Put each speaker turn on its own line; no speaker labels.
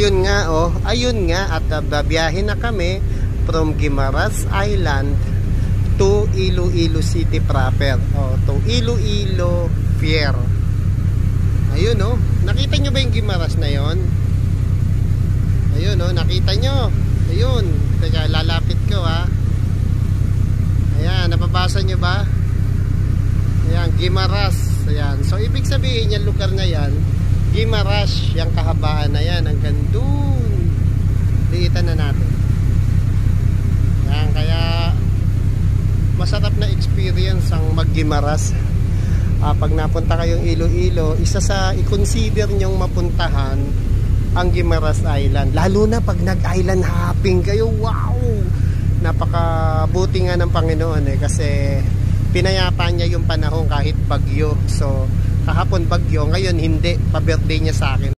ayun nga, oh, ayun nga, at babiyahin na kami from Guimaras Island to Iloilo City proper, oh, to Iloilo Pier. Ayun, oh, nakita nyo ba yung Guimaras na yon? Ayun, oh, nakita nyo? Ayun, teka, lalapit ko, ha. Ayan, napabasa nyo ba? Ayan, Guimaras. Ayan, so ibig sabihin yung lugar na yan, Guimaras, yung kahabaan na yan, hanggang dun. Liitan na natin. Ayan, kaya masarap na experience ang mag-Guimaras. Pag napunta kayong Iloilo, isa sa i-consider nyong mapuntahan ang Guimaras Island. Lalo na pag nag-island hopping kayo, wow! Napakabuti nga ng Panginoon kasi pinayapa niya yung panahon kahit bagyo. So kahapon bagyo, ngayon hindi, pa-birthday niya sa akin.